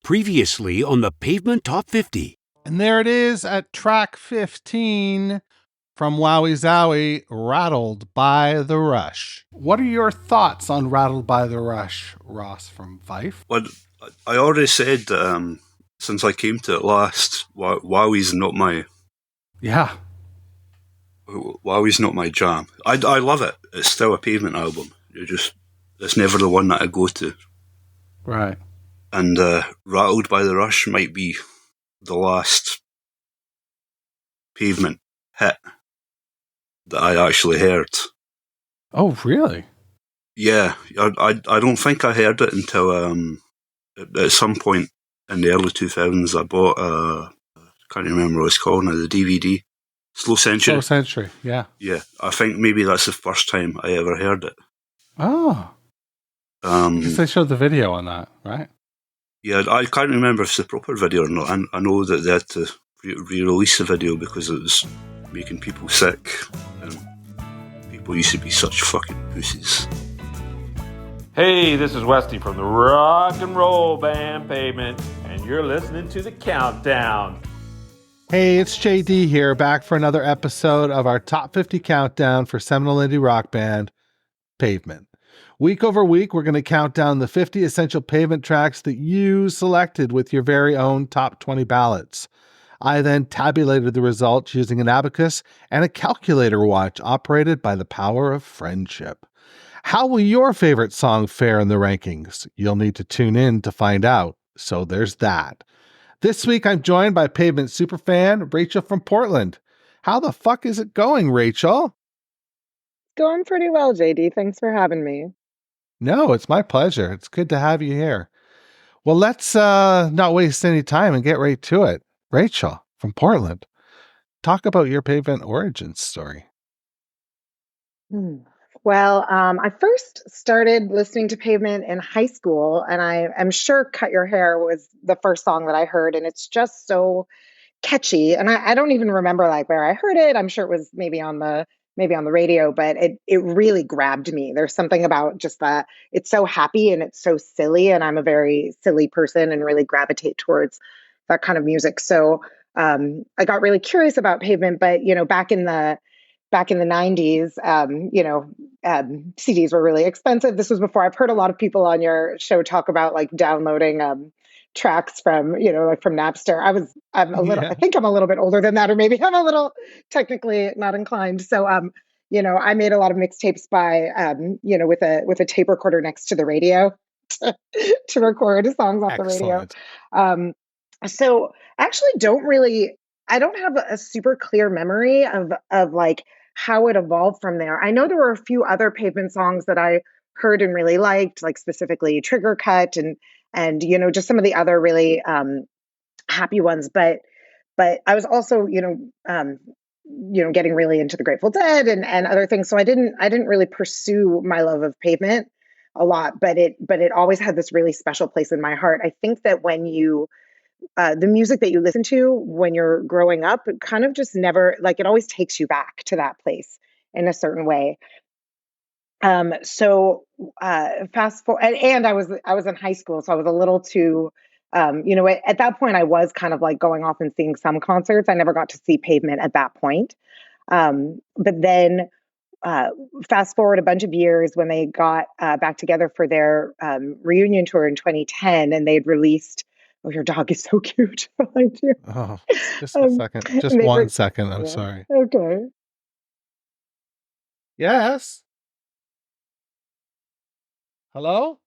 Previously on the Pavement Top 50. And there it is at track 15 from Wowie Zowie, Rattled by the Rush. What are your thoughts on Rattled by the Rush, Ross from Fife? Well, I already said that since I came to it last, Wowie's not my... Yeah. Wowie's not my jam. I love it. It's still a Pavement album. It's never the one that I go to. Right. And Rattled by the Rush might be the last Pavement hit that I actually heard. Oh, really? Yeah, I don't think I heard it until at some point in the early 2000s. I bought I can't remember what it's called now, the DVD. Slow Century. Slow Century, yeah. Yeah, I think maybe that's the first time I ever heard it. Oh. Because they showed the video on that, right? Yeah, I can't remember if it's a proper video or not. I know that they had to re-release the video because it was making people sick. And people used to be such fucking pussies. Hey, this is Westy from the rock and roll band Pavement, and you're listening to The Countdown. Hey, it's JD here, back for another episode of our Top 50 Countdown for Seminole Indie Rock Band, Pavement. Week over week, we're going to count down the 50 essential Pavement tracks that you selected with your very own top 20 ballots. I then tabulated the results using an abacus and a calculator watch operated by the power of friendship. How will your favorite song fare in the rankings? You'll need to tune in to find out, so there's that. This week, I'm joined by Pavement superfan Rachel from Portland. How the fuck is it going, Rachel? Going pretty well, JD. Thanks for having me. No, it's my pleasure. It's good to have you here. Well, let's not waste any time and get right to it. Rachel from Portland, talk about your Pavement origin story. Well, I first started listening to Pavement in high school, and I am sure Cut Your Hair was the first song that I heard, and it's just so catchy. And I don't even remember like where I heard it. I'm sure it was maybe on the radio, but it really grabbed me. There's something about just that. It's so happy and it's so silly, and I'm a very silly person and really gravitate towards that kind of music. So I got really curious about Pavement, but back in the 90s, CDs were really expensive. This was before. I've heard a lot of people on your show talk about like downloading tracks from, like from Napster. I think I'm a little bit older than that, or maybe I'm a little technically not inclined. So, I made a lot of mixtapes by, with a tape recorder next to the radio to record songs off Excellent. the radio. So I actually I don't have a super clear memory of like how it evolved from there. I know there were a few other Pavement songs that I heard and really liked, like specifically Trigger Cut and just some of the other really happy ones. But I was also getting really into the Grateful Dead and other things. So I didn't really pursue my love of Pavement a lot, but it always had this really special place in my heart. I think that when the music that you listen to when you're growing up, it kind of just never, like, it always takes you back to that place in a certain way. So fast forward, and I was in high school, so I was a little too, at that point I was kind of like going off and seeing some concerts. I never got to see Pavement at that point. But then fast forward a bunch of years when they got back together for their reunion tour in 2010, and they'd released. Oh, your dog is so cute. Behind you. Oh, just a second. Just 1 second. I'm sorry. Okay. Yes. Hello?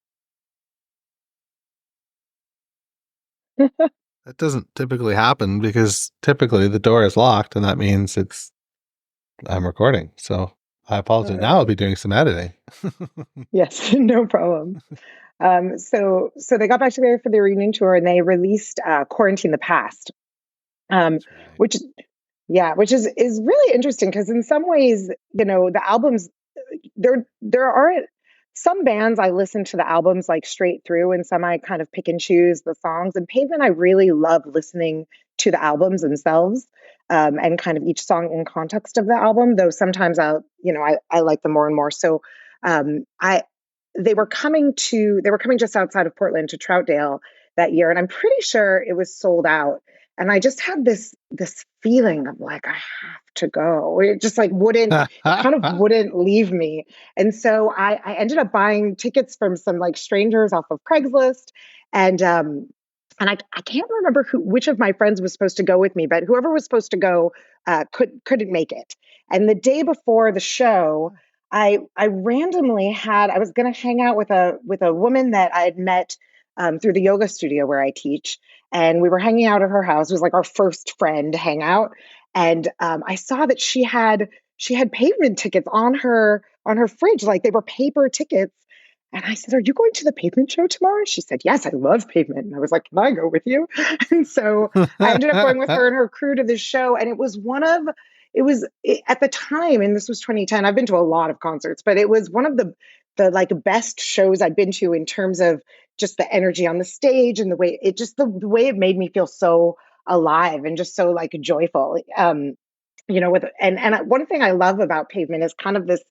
That doesn't typically happen because typically the door is locked, and that means I'm recording. So I apologize. Now I'll be doing some editing. Yes, no problem. So they got back together for the reunion tour, and they released Quarantine the Past, which is really interesting because in some ways, the albums, there are some bands I listen to the albums like straight through, and some I kind of pick and choose the songs. And Pavement, I really love listening to the albums themselves, and kind of each song in context of the album, though sometimes I like them more and more. So they were coming just outside of Portland to Troutdale, that year, and I'm pretty sure it was sold out. And I just had this feeling of like I have to go. It just like wouldn't it kind of wouldn't leave me. And so I ended up buying tickets from some like strangers off of Craigslist. And I can't remember which of my friends was supposed to go with me, but whoever was supposed to go couldn't make it. And the day before the show, I randomly I was going to hang out with a woman that I had met through the yoga studio where I teach, and we were hanging out at her house. It was like our first friend hangout, and I saw that she had Pavement tickets on her fridge, like they were paper tickets. And I said, "Are you going to the Pavement show tomorrow?" She said, "Yes, I love Pavement." And I was like, "Can I go with you?" And so I ended up going with her and her crew to this show. And at the time, and this was 2010, I've been to a lot of concerts, but it was one of the like best shows I've been to in terms of just the energy on the stage and the way it made me feel so alive and just so like joyful. One thing I love about Pavement is kind of this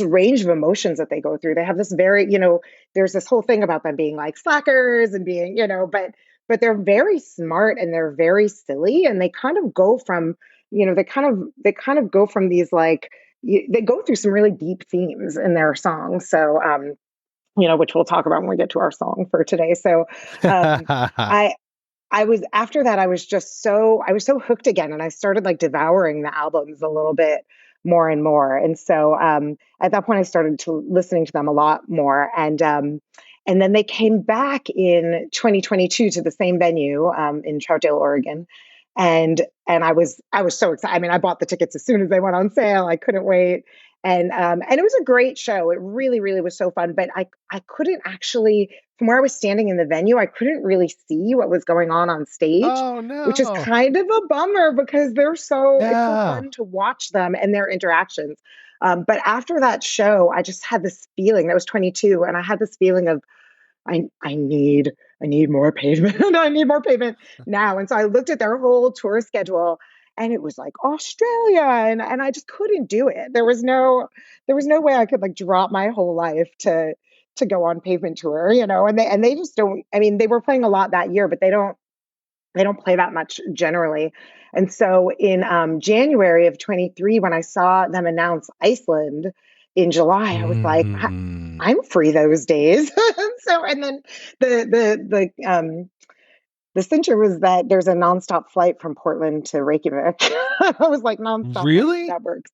range of emotions that they go through. They have this very, there's this whole thing about them being like slackers and being, but they're very smart and they're very silly, and they kind of go from, they kind of go from these like they go through some really deep themes in their songs. So which we'll talk about when we get to our song for today. So I I was after that, I was so hooked again, and I started like devouring the albums a little bit more and more. And so at that point I started to listening to them a lot more. And then they came back in 2022 to the same venue in Troutdale, Oregon. And I was so excited. I mean, I bought the tickets as soon as they went on sale. I couldn't wait. And it was a great show. It really, really was so fun. But I couldn't actually, from where I was standing in the venue, I couldn't really see what was going on stage, Oh no. which is kind of a bummer because it's so Yeah. fun to watch them and their interactions. But after that show, I just had this feeling. That was 22, and I had this feeling of I need more Pavement. I need more Pavement now. And so I looked at their whole tour schedule, and it was like Australia, and I just couldn't do it. There was no way I could like drop my whole life to go on Pavement tour, and they just don't. I mean, they were playing a lot that year, but they don't play that much generally. And so in January of 23, when I saw them announce Iceland in July, I was like, I'm free those days. So, and then the cincher was that there's a nonstop flight from Portland to Reykjavik. I was like, nonstop. Really? That works.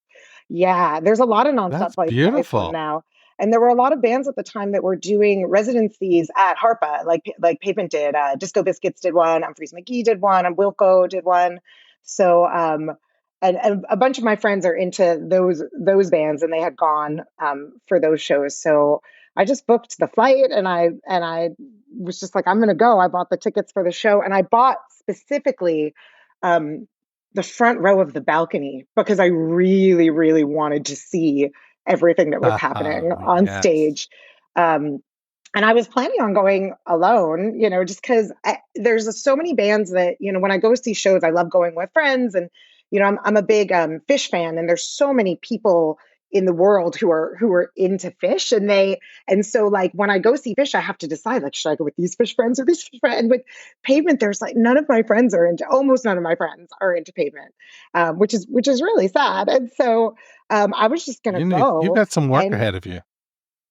Yeah, there's a lot of nonstop That's flights to beautiful. Iceland now. And there were a lot of bands at the time that were doing residencies at Harpa, like Pavement did. Disco Biscuits did one. Humphreys McGee did one. And Wilco did one. So, and a bunch of my friends are into those bands, and they had gone for those shows. So I just booked the flight, and I was just like, I'm going to go. I bought the tickets for the show, and I bought specifically the front row of the balcony because I really, really wanted to see everything that was happening on Yes. stage. And I was planning on going alone, just because there's so many bands that, when I go see shows, I love going with friends. And, I'm a big Fish fan, and there's so many people in the world who are into Fish, and so like when I go see Fish, I have to decide like, should I go with these Fish friends or these Fish friends? And with Pavement, there's like almost none of my friends are into Pavement, which is really sad. And so I was just gonna go. You've got some work and ahead of you.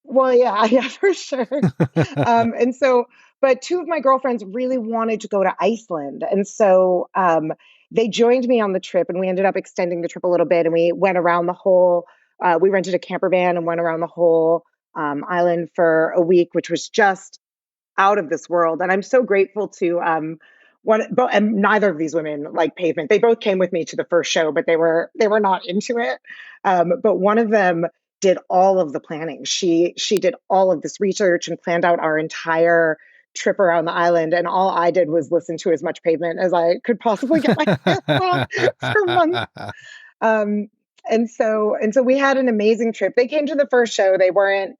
well, yeah, for sure. And so, but two of my girlfriends really wanted to go to Iceland. And so they joined me on the trip, and we ended up extending the trip a little bit. And we went around we rented a camper van and went around the whole island for a week, which was just out of this world. And I'm so grateful to and neither of these women like Pavement. They both came with me to the first show, but they were not into it. But one of them did all of the planning. She did all of this research and planned out our entire trip around the island, and all I did was listen to as much Pavement as I could possibly get my hands on for months. And so we had an amazing trip. They came to the first show. They weren't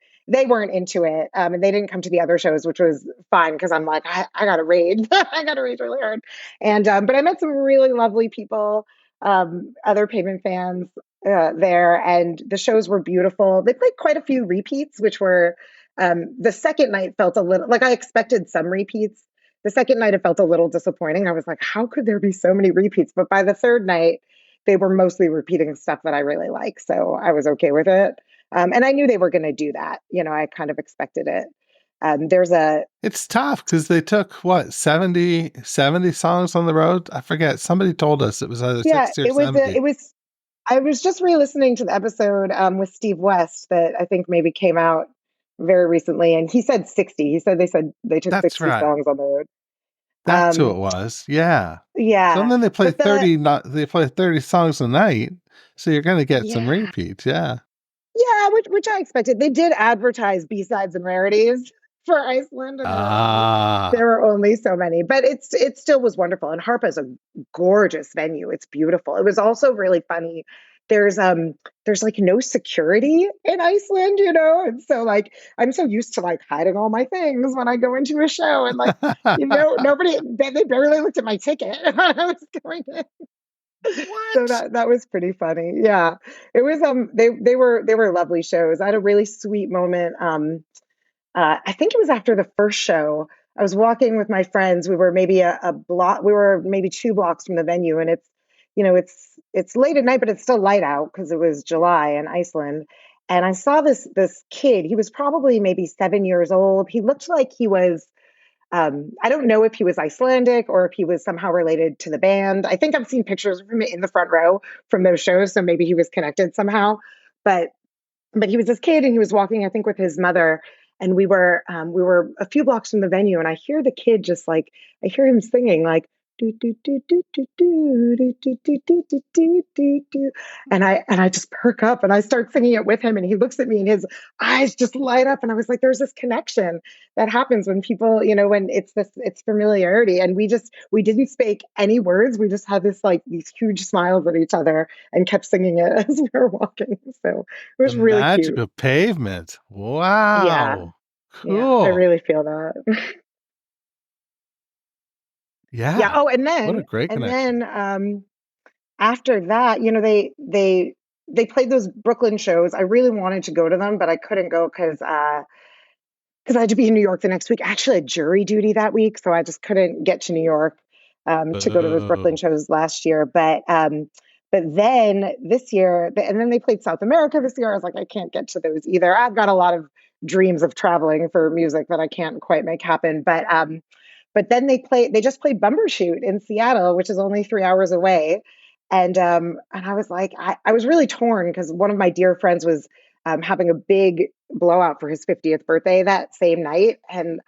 into it. And they didn't come to the other shows, which was fine because I'm like, I got to rage. I got to rage really hard. And, but I met some really lovely people, other Pavement fans there, and the shows were beautiful. They played quite a few repeats, which were, the second night felt a little like I expected some repeats. the second night it felt a little disappointing. I was like, how could there be so many repeats? But by the third night, they were mostly repeating stuff that I really like. So I was okay with it. And I knew they were going to do that. I kind of expected it. It's tough because they took what 70 songs on the road. I forget. Somebody told us it was either 60 or 70. I was just re-listening to the episode with Steve West that I think maybe came out very recently, and he said 60. He said they took That's 60 right. songs on the road. That's who it was. Yeah. Yeah. So then they play 30. They play 30 songs a night, so you're going to get some repeats. Yeah. Yeah, which I expected. They did advertise B-sides and rarities for Iceland, and there were only so many, but it still was wonderful. And Harpa is a gorgeous venue. It's beautiful. It was also really funny. There's like no security in Iceland, and so like I'm so used to like hiding all my things when I go into a show, and like they barely looked at my ticket when I was going in. What? So that was pretty funny. Yeah. It was they were lovely shows. I had a really sweet moment. I think it was after the first show. I was walking with my friends. We were maybe a block, we were maybe 2 blocks from the venue, and it's late at night, but it's still light out because it was July in Iceland. And I saw this kid. He was probably maybe 7 years old. He looked like he was I don't know if he was Icelandic or if he was somehow related to the band. I think I've seen pictures of him in the front row from those shows, so maybe he was connected somehow. But he was this kid, and he was walking, I think, with his mother, and we were a few blocks from the venue, and I hear the kid just like I hear him singing like do do do do do do do do do do do do do do, and I just perk up and I start singing it with him, and he looks at me and his eyes just light up, and I was like, there's this connection that happens when people, when it's familiarity, and we didn't speak any words, we just had these huge smiles at each other and kept singing it as we were walking. So it was really magic cute. of Pavement. Wow. Yeah. Cool. Yeah, I really feel that. Yeah. Yeah. Oh, and then what a great connection. After that, they played those Brooklyn shows. I really wanted to go to them, but I couldn't go because I had to be in New York the next week. I actually had jury duty that week, so I just couldn't get to New York to go to those Brooklyn shows last year. But then this year, and then they played South America this year. I was like, I can't get to those either. I've got a lot of dreams of traveling for music that I can't quite make happen. But then they just played Bumbershoot in Seattle, which is only 3 hours away. And I was like, I was really torn because one of my dear friends was having a big blowout for his 50th birthday that same night. And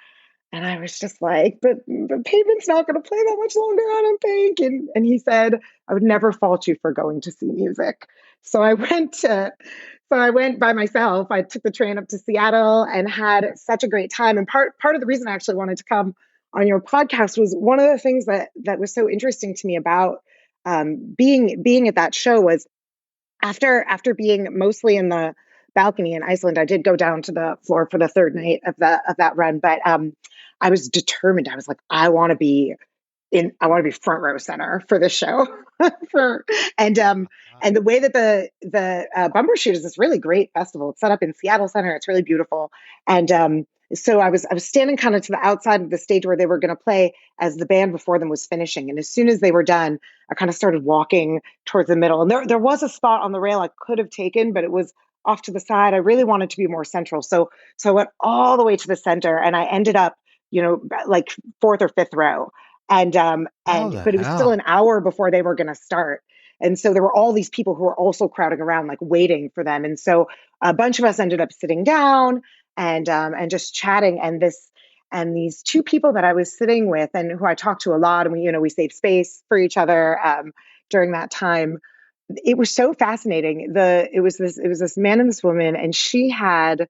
I was just like, but Pavement's not going to play that much longer, I don't think. And he said, I would never fault you for going to see music. So I went by myself. I took the train up to Seattle and had such a great time. And part of the reason I actually wanted to come on your podcast was one of the things that was so interesting to me about being at that show was after being mostly in the balcony in Iceland, I did go down to the floor for the third night of that run, but I was determined. I was like, I want to be front row center for this show. And the way that the Bumbershoot is this really great festival. It's set up in Seattle Center. It's really beautiful. And so I was standing kind of to the outside of the stage where they were going to play as the band before them was finishing. And as soon as they were done, I kind of started walking towards the middle. And there was a spot on the rail I could have taken, but it was off to the side. I really wanted to be more central. So I went all the way to the center, and I ended up, like 4th or 5th row. But it was still an hour before they were going to start. And so there were all these people who were also crowding around, like waiting for them. And so a bunch of us ended up sitting down and just chatting. And these 2 people that I was sitting with and who I talked to a lot, and we saved space for each other during that time. It was so fascinating. It was this man and this woman, and she had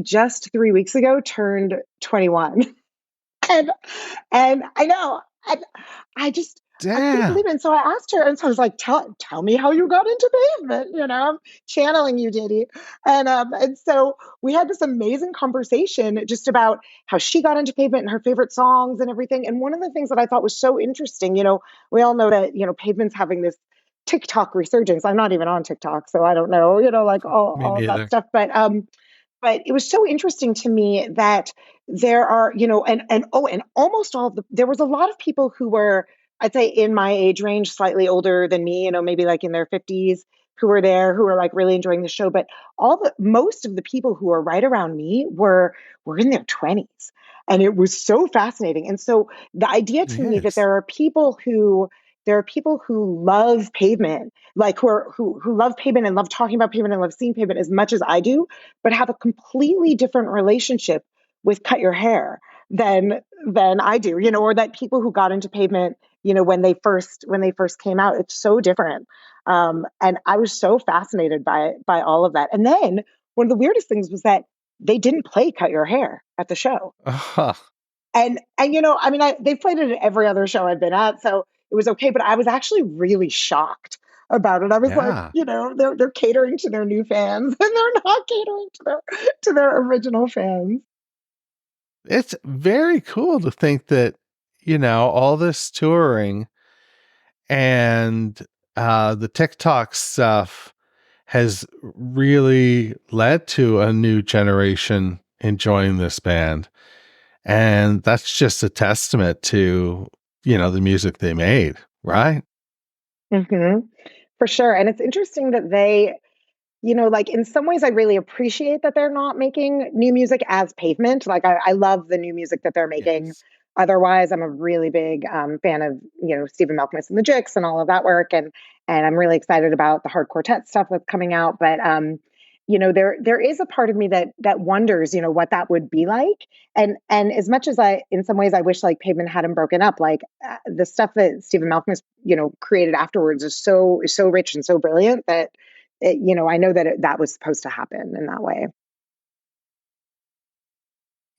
just 3 weeks ago turned 21. And I know, I couldn't believe it. And so I asked her, and so I was like, tell me how you got into Pavement. I'm channeling you, Diddy. And so we had this amazing conversation just about how she got into Pavement and her favorite songs and everything. And one of the things that I thought was so interesting, we all know that, Pavement's having this TikTok resurgence. I'm not even on TikTok, so I don't know, like all of that stuff. But but it was so interesting to me that there are, and almost all there was a lot of people who were, I'd say, in my age range, slightly older than me, maybe like in their 50s, who were there, who were like really enjoying the show. But most of the people who were right around me were in their 20s. And it was so fascinating. And so the idea to me that there are people who love Pavement, like who love Pavement and love talking about Pavement and love seeing Pavement as much as I do, but have a completely different relationship with Cut Your Hair than I do, or that people who got into Pavement, when they first came out, it's so different. And I was so fascinated by all of that. And then one of the weirdest things was that they didn't play Cut Your Hair at the show. And they played it at every other show I've been at, so it was okay. But I was actually really shocked about it. I was like, they're catering to their new fans, and they're not catering to their original fans. It's very cool to think that, all this touring and the TikTok stuff has really led to a new generation enjoying this band. And that's just a testament to, the music they made, right? Mm-hmm. For sure. And it's interesting that they, like in some ways I really appreciate that they're not making new music as Pavement. Like I love the new music that they're making. Yes. Otherwise, I'm a really big fan of, Stephen Malkmus and the Jicks and all of that work. And I'm really excited about the Hard Quartet stuff that's coming out. But, there is a part of me that wonders, what that would be like. And as much as in some ways I wish like Pavement hadn't broken up, like the stuff that Stephen Malkmus, created afterwards is so rich and so brilliant that, I know that that was supposed to happen in that way.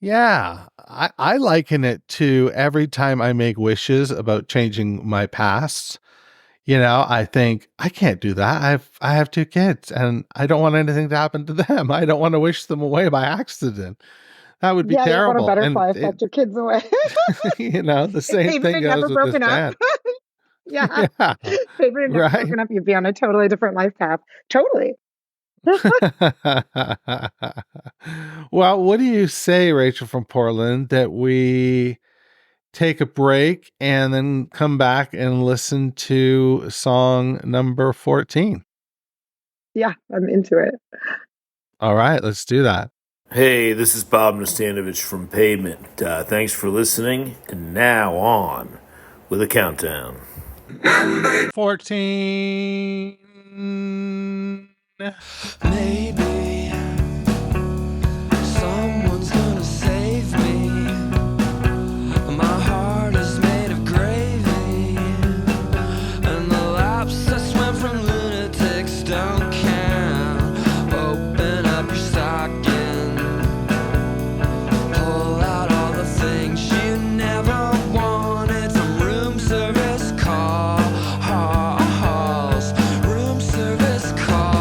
Yeah, I liken it to every time I make wishes about changing my past. I think I can't do that. I have 2 kids and I don't want anything to happen to them. I don't want to wish them away by accident. That would be terrible. You want a butterfly effect your kids away. The same thing goes with this band. Yeah. If Pavement never broken up, you'd be on a totally different life path. Totally. Well, what do you say, Rachel from Portland, that we take a break and then come back and listen to song number 14? Yeah, I'm into it. All right, let's do that. Hey, this is Bob Nastanovich from Pavement. Thanks for listening. And now on with a countdown. 14. Maybe someone's gonna save me. My heart is made of gravy, and the laps that swim from lunatics don't count. Open up your stocking, pull out all the things you never wanted from room service calls. Room service calls.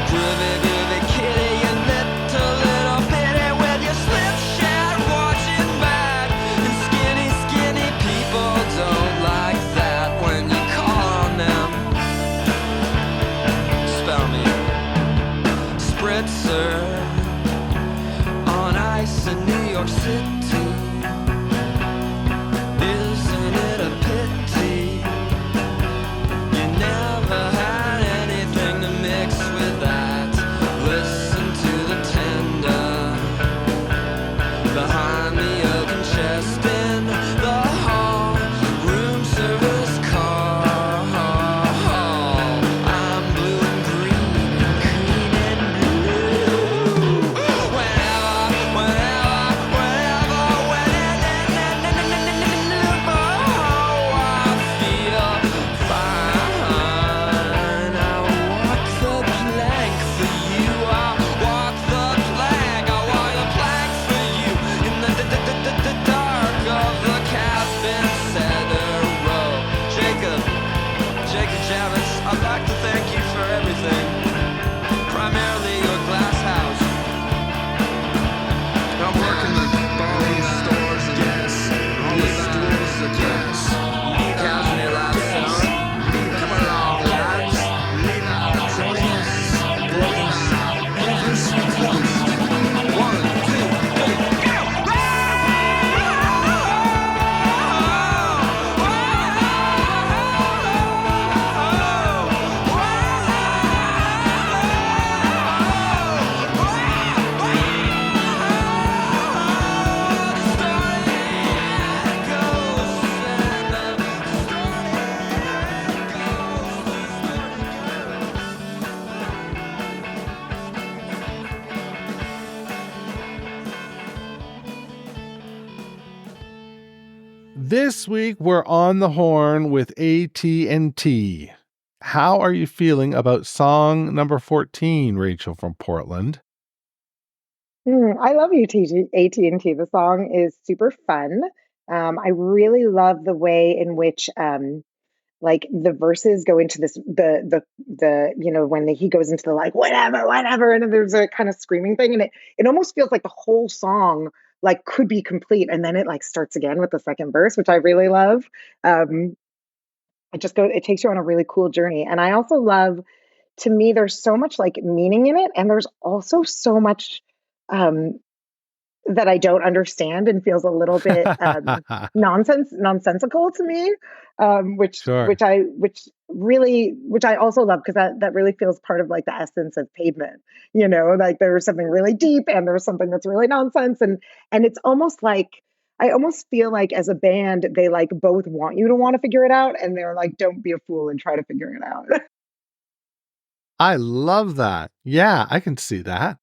Groovy, groovy kitty, you little bitty with This week we're on the horn with AT&T. How are you feeling about song number 14, Rachel from Portland? I love AT&T. The song is super fun. I really love the way in which like the verses go into this when he goes into the like whatever, and then there's a kind of screaming thing, and it almost feels like the whole song like could be complete, and then it like starts again with the second verse, which I really love. It takes you on a really cool journey, and I also love, to me, there's so much like meaning in it, and there's also so much um that I don't understand and feels a little bit nonsensical to me, Sure. which I also love, because that really feels part of like the essence of Pavement. Like there's something really deep and there's something that's really nonsense, and it's almost like I almost feel like as a band they like both want you to want to figure it out, and they're like, don't be a fool and try to figure it out. I love that. Yeah, I can see that.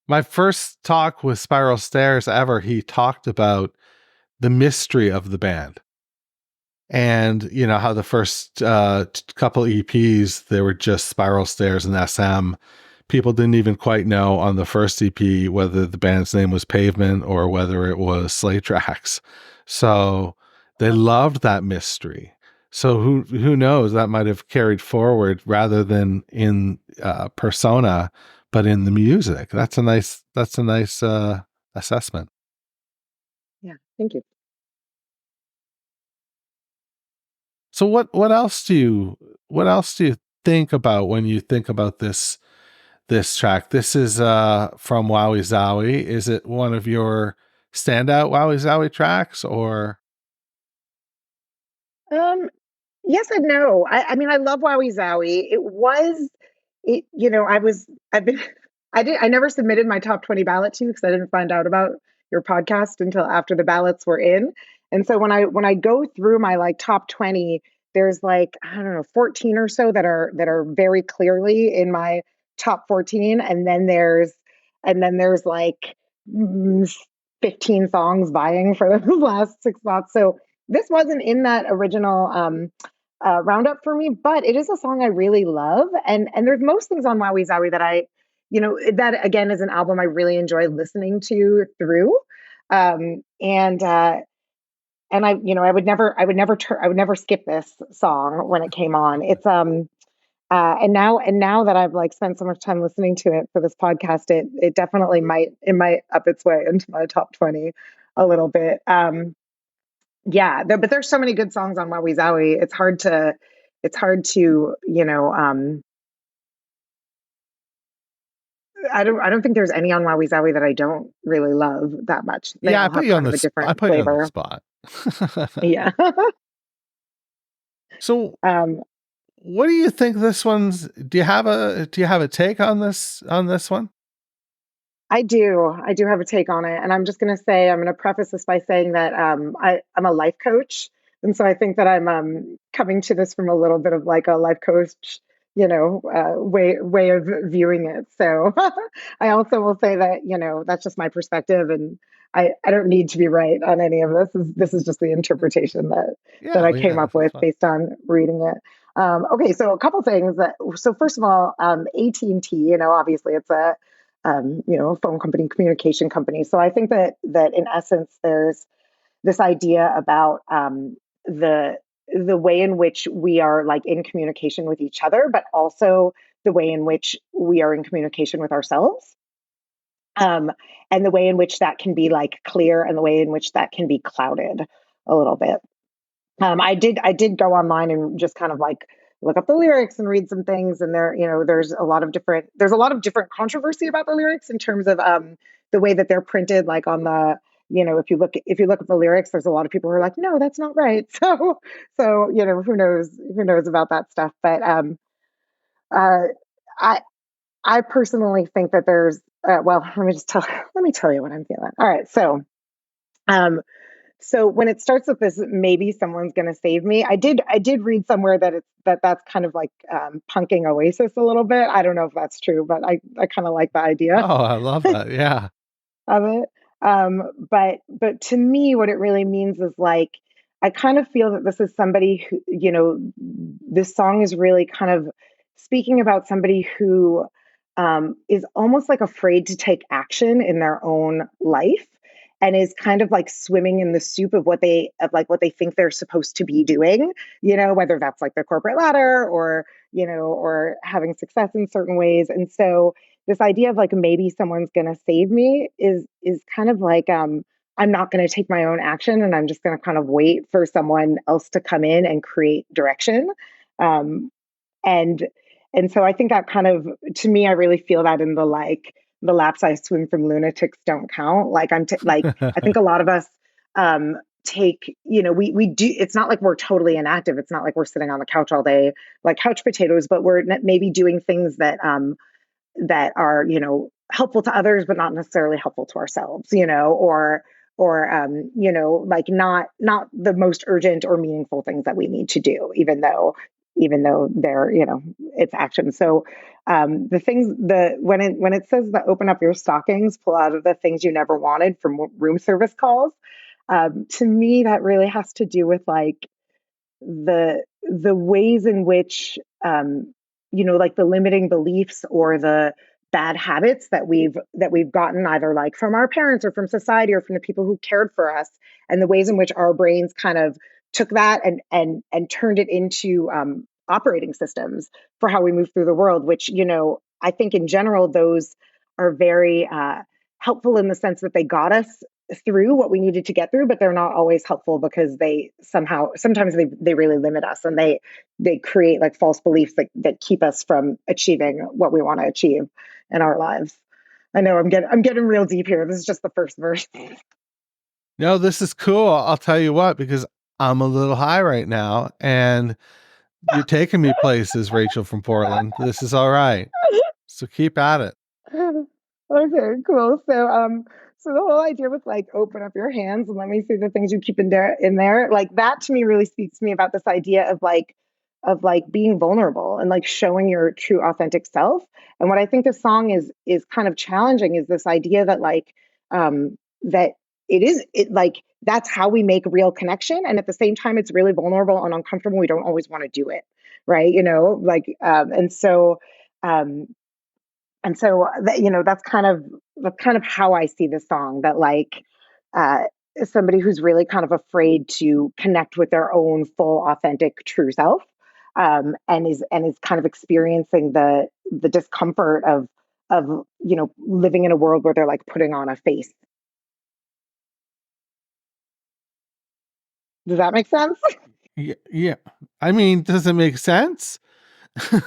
My first talk with Spiral Stairs ever, he talked about the mystery of the band. And, how the first couple EPs, they were just Spiral Stairs and SM. People didn't even quite know on the first EP whether the band's name was Pavement or whether it was Slate Tracks. So they loved that mystery. So who knows, that might have carried forward rather than in persona, but in the music. That's a nice assessment. Yeah, thank you. So what else do you think about when you think about this track? This is from Wowie Zowie. Is it one of your standout Wowie Zowie tracks, or? Yes and no. I mean, I love Wowie Zowie. I never submitted my top 20 ballot to you because I didn't find out about your podcast until after the ballots were in. And so when I go through my like top 20, there's like, I don't know, 14 or so that are very clearly in my top 14. And then there's like 15 songs vying for the last 6 spots. So this wasn't in that original roundup for me, but it is a song I really love. And there's most things on Wowie Zowie that again is an album I really enjoy listening to through. And I would never skip this song when it came on. It's and now that I've like spent so much time listening to it for this podcast, it definitely might up its way into my top 20 a little bit. But there's so many good songs on Wowie Zowie. It's hard to I don't think there's any on Wowie Zowie that I don't really love that much. They all I put have you on kind of the a different I put you on flavor. the spot. Yeah. So what do you think this one's? Do you have a take on this one? I do have a take on it, and I'm going to preface this by saying that I'm a life coach, and so I think that I'm coming to this from a little bit of like a life coach, way of viewing it. So I also will say that that's just my perspective, and I don't need to be right on any of this. This is just the interpretation that I came up with based on reading it. Okay, so a couple things. So first of all, AT&T, obviously it's a phone company, communication company. So I think that in essence, there's this idea about the way in which we are like in communication with each other, but also the way in which we are in communication with ourselves. And the way in which that can be like clear, and the way in which that can be clouded a little bit. I did go online and just kind of like look up the lyrics and read some things, and there's a lot of different controversy about the lyrics in terms of the way that they're printed, like on the if you look at the lyrics, there's a lot of people who are like, no, that's not right. So who knows about that stuff. But I personally think that there's let me tell you what I'm feeling. All right, so when it starts with this, maybe someone's going to save me. I did read somewhere that's kind of like punking Oasis a little bit. I don't know if that's true, but I kind of like the idea. Oh, I love that. Yeah. Of it. But to me, what it really means is like, I kind of feel that this is somebody who, this song is really kind of speaking about somebody who is almost like afraid to take action in their own life and is kind of like swimming in the soup of what they think they're supposed to be doing, whether that's like the corporate ladder or, or having success in certain ways. And so this idea of like maybe someone's going to save me is kind of like I'm not going to take my own action and I'm just going to kind of wait for someone else to come in and create direction. Um, and and so I think that kind of, to me, I really feel that in the laps I swim from lunatics don't count. Like like I think a lot of us take, we do. It's not like we're totally inactive. It's not like we're sitting on the couch all day like couch potatoes, but we're maybe doing things that are, helpful to others, but not necessarily helpful to ourselves, or like not the most urgent or meaningful things that we need to do, even though they're, it's action. So the things when it says that open up your stockings, pull out of the things you never wanted from room service calls, to me that really has to do with like the ways in which like the limiting beliefs or the bad habits that we've gotten either like from our parents or from society or from the people who cared for us, and the ways in which our brains kind of took that and turned it into operating systems for how we move through the world, which I think in general those are very helpful in the sense that they got us through what we needed to get through, but they're not always helpful because sometimes they really limit us, and they create like false beliefs that keep us from achieving what we want to achieve in our lives. I know I'm getting real deep here. This is just the first verse. No, this is cool. I'll tell you what, because I'm a little high right now and you're taking me places, Rachel from Portland. This is all right. So keep at it. Okay, cool. So the whole idea with like open up your hands and let me see the things you keep in there, like that to me really speaks to me about this idea of like being vulnerable and like showing your true authentic self. And what I think this song is kind of challenging is this idea that like that it like that's how we make real connection, and at the same time it's really vulnerable and uncomfortable. We don't always want to do it, right? Um and so that, that's kind of how I see this song, that like uh, somebody who's really kind of afraid to connect with their own full, authentic, true self, and is kind of experiencing the discomfort of living in a world where they're like putting on a face. Does that make sense? Yeah. Yeah. I mean, does it make sense? Maybe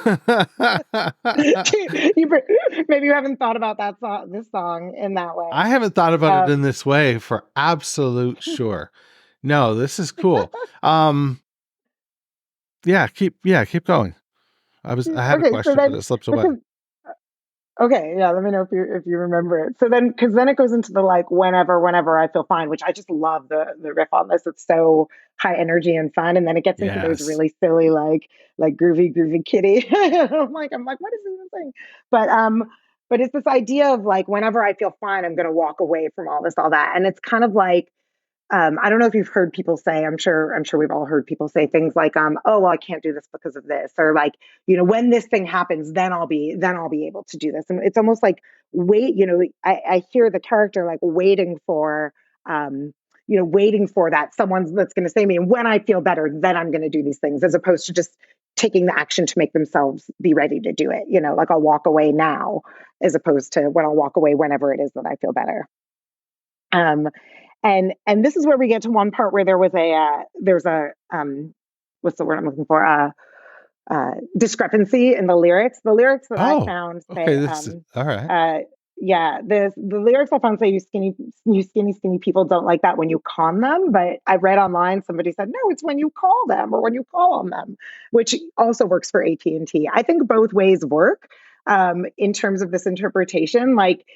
you haven't thought about this song in that way. I haven't thought about it in this way for absolute sure. No, this is cool. Keep going. I had a question, but it slipped away. Okay, yeah, let me know if you remember it. So then, because then it goes into the like whenever I feel fine, which I just love the riff on this. It's so high energy and fun, and then it gets into those really silly like groovy kitty. I'm like, what is this even saying? But it's this idea of like whenever I feel fine, I'm gonna walk away from all that, and it's kind of like I don't know if you've heard people say, I'm sure we've all heard people say things like, oh, well, I can't do this because of this, or like, when this thing happens, then I'll be able to do this. And it's almost like I hear the character like waiting for that someone that's going to say me, and when I feel better, then I'm going to do these things, as opposed to just taking the action to make themselves be ready to do it. Like I'll walk away now, as opposed to when I'll walk away whenever it is that I feel better. And this is where we get to one part where there's a what's the word I'm looking for? Discrepancy in the lyrics. The lyrics that I found say, all right. The lyrics I found say, you skinny people don't like that when you con them. But I read online, somebody said, no, it's when you call them or when you call on them, which also works for AT&T. I think both ways work in terms of this interpretation. Like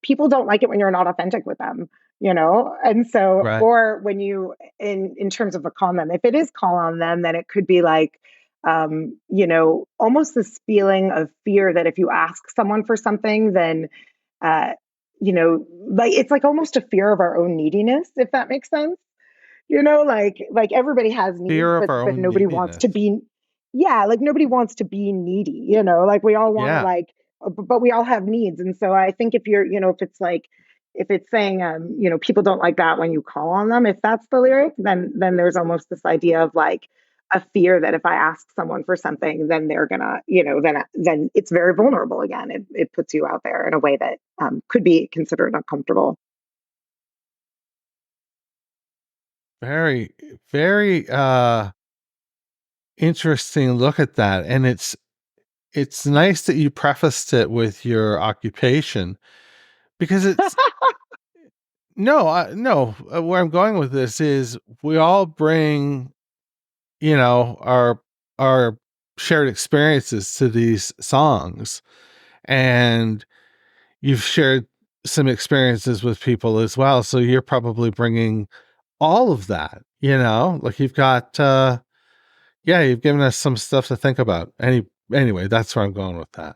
people don't like it when you're not authentic with them, and so, right. Or when you, in terms of a call on them, if it is call on them, then it could be like, almost this feeling of fear that if you ask someone for something, then like it's like almost a fear of our own neediness, if that makes sense. Like everybody has needs, Fear of our but own nobody wants neediness. to be, like nobody wants to be needy, like we all want to like, but we all have needs. And so I think if you're, if it's like, if it's saying, people don't like that when you call on them, if that's the lyric, then there's almost this idea of like a fear that if I ask someone for something, then they're gonna, then it's very vulnerable again. It puts you out there in a way that could be considered uncomfortable. Very, very interesting look at that. And it's nice that you prefaced it with your occupation, because it's no, where I'm going with this is we all bring, our shared experiences to these songs, and you've shared some experiences with people as well. So you're probably bringing all of that, like you've got, you've given us some stuff to think about. Anyway, that's where I'm going with that.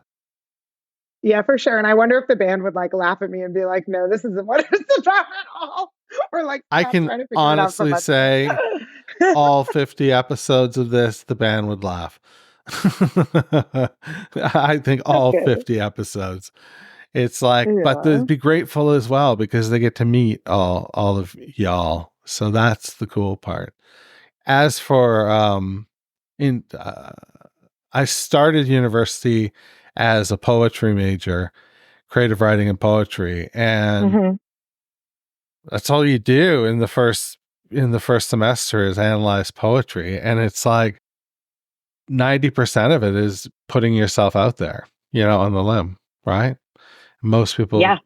Yeah, for sure. And I wonder if the band would like laugh at me and be like, no, this isn't what it's about at all. Or like, I can honestly say all 50 episodes of this, the band would laugh. I think all 50 episodes. It's like, but they'd be grateful as well because they get to meet all of y'all. So that's the cool part. As for, I started university as a poetry major, creative writing and poetry. And that's all you do in the first semester is analyze poetry. And it's like 90% of it is putting yourself out there, on the limb, right? Most people don't.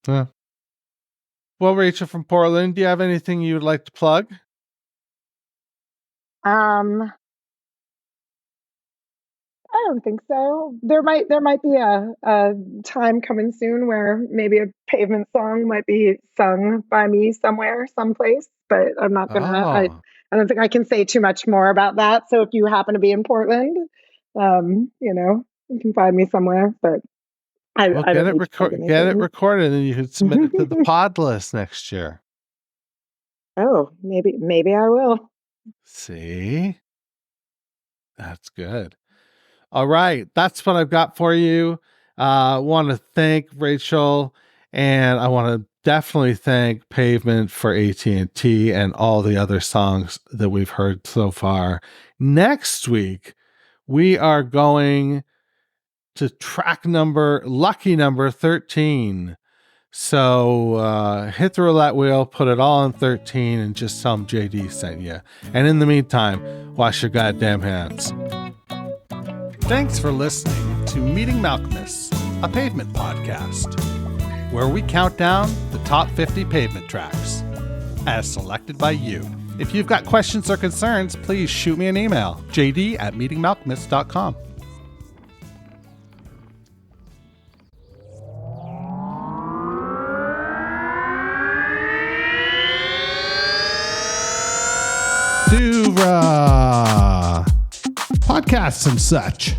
Yeah. Well, Rachel from Portland, do you have anything you would like to plug? I don't think so. There might be a time coming soon where maybe a Pavement song might be sung by me somewhere, someplace, but I'm not gonna. I don't think I can say too much more about that. So if you happen to be in Portland, you can find me somewhere. But I get it recorded, and you can submit it to the pod list next year. Oh, maybe I will. See, that's good. All right, that's what I've got for you. I want to thank Rachel, and I want to definitely thank Pavement for AT&T and all the other songs that we've heard so far. Next week, we are going to lucky number 13. So hit the roulette wheel, put it all on 13, and just tell them JD sent you. And in the meantime, wash your goddamn hands. Thanks for listening to Meeting Malcolmus, a Pavement podcast, where we count down the top 50 Pavement tracks, as selected by you. If you've got questions or concerns, please shoot me an email, jd@meetingmalcolmus.com. Podcasts and such.